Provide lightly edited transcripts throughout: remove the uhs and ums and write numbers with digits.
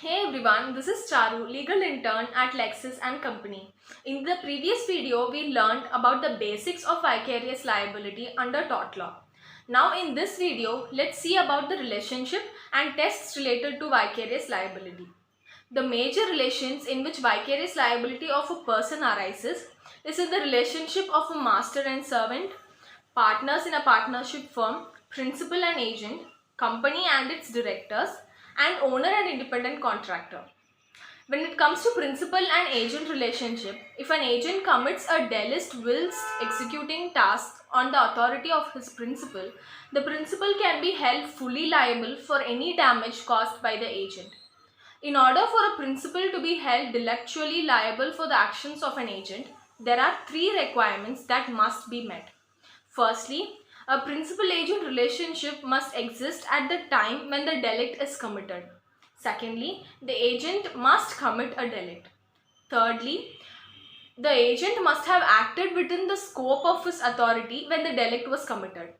Hey everyone, this is Charu, legal intern at Lexis and Company. In the previous video, we learned about the basics of vicarious liability under tort law. Now in this video, let's see about the relationship and tests related to vicarious liability. The major relations in which vicarious liability of a person arises is in the relationship of a master and servant, partners in a partnership firm, principal and agent, company and its directors, and owner and independent contractor. When it comes to principal and agent relationship, if an agent commits a delist whilst executing tasks on the authority of his principal, the principal can be held fully liable for any damage caused by the agent. In order for a principal to be held delictually liable for the actions of an agent, there are three requirements that must be met. Firstly, a principal-agent relationship must exist at the time when the delict is committed. Secondly, the agent must commit a delict. Thirdly, the agent must have acted within the scope of his authority when the delict was committed.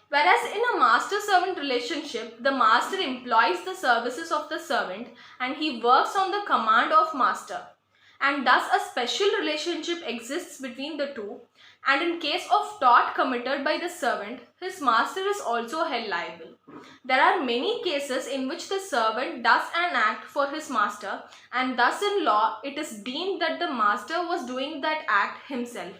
Whereas in a master-servant relationship, the master employs the services of the servant and he works on the command of master. And thus a special relationship exists between the two, and in case of tort committed by the servant, his master is also held liable. There are many cases in which the servant does an act for his master, and thus in law it is deemed that the master was doing that act himself.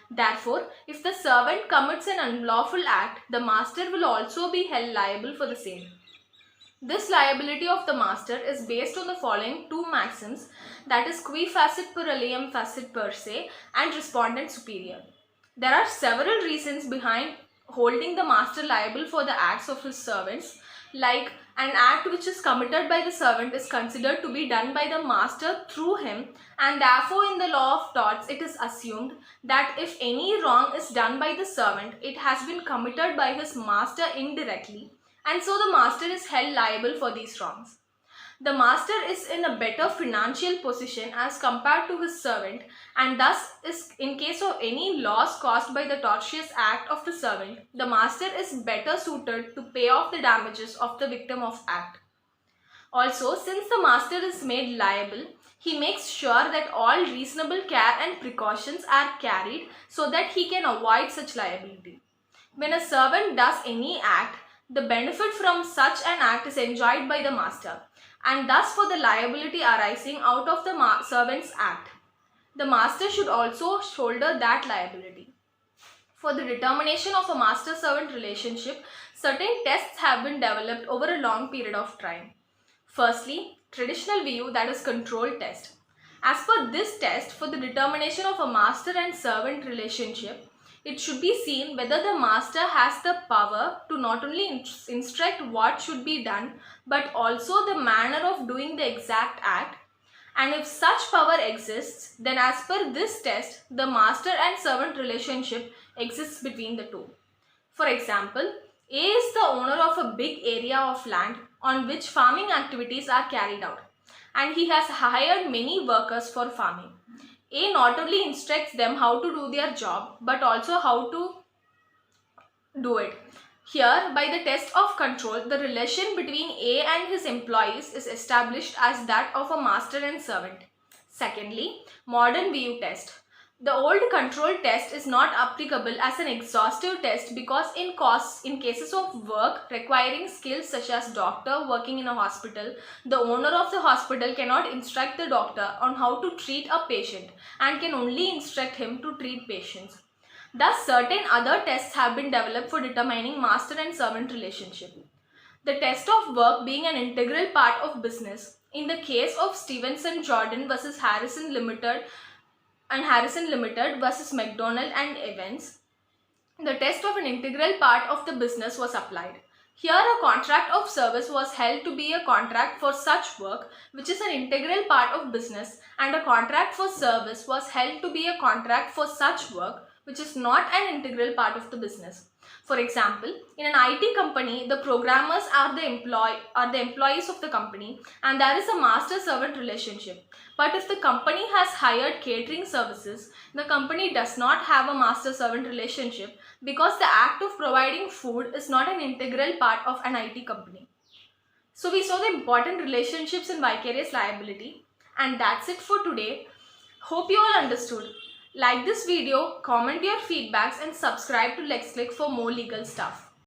Therefore, if the servant commits an unlawful act, the master will also be held liable for the same. This liability of the master is based on the following two maxims, that is qui facit per alium facit per se and respondent superior. There are several reasons behind holding the master liable for the acts of his servants, like an act which is committed by the servant is considered to be done by the master through him, and therefore in the law of torts it is assumed that if any wrong is done by the servant, it has been committed by his master indirectly, and so the master is held liable for these wrongs. The master is in a better financial position as compared to his servant, and thus is in case of any loss caused by the tortious act of the servant, the master is better suited to pay off the damages of the victim of act. Also, since the master is made liable, he makes sure that all reasonable care and precautions are carried so that he can avoid such liability. When a servant does any act, the benefit from such an act is enjoyed by the master, and thus for the liability arising out of the servant's act, the master should also shoulder that liability. For the determination of a master-servant relationship, certain tests have been developed over a long period of time. Firstly, traditional view, that is control test. As per this test, for the determination of a master and servant relationship, it should be seen whether the master has the power to not only instruct what should be done, but also the manner of doing the exact act. And if such power exists, then as per this test, the master and servant relationship exists between the two. For example, A is the owner of a big area of land on which farming activities are carried out, and he has hired many workers for farming. A not only instructs them how to do their job, but also how to do it. Here, by the test of control, the relation between A and his employees is established as that of a master and servant. Secondly, modern view test. The old control test is not applicable as an exhaustive test because in cases of work requiring skills such as doctor working in a hospital, the owner of the hospital cannot instruct the doctor on how to treat a patient and can only instruct him to treat patients. Thus, certain other tests have been developed for determining master and servant relationship. The test of work being an integral part of business. In the case of Stevenson Jordan versus Harrison Limited and Harrison Limited versus McDonald and Evans, the test of an integral part of the business was applied. Here, a contract of service was held to be a contract for such work which is an integral part of business, and a contract for service was held to be a contract for such work which is not an integral part of the business. For example, in an IT company, the programmers are the employees of the company, and there is a master-servant relationship. But if the company has hired catering services, the company does not have a master-servant relationship because the act of providing food is not an integral part of an IT company. So we saw the important relationships in vicarious liability, and that's it for today. Hope you all understood. Like this video, comment your feedbacks and subscribe to LexClick for more legal stuff.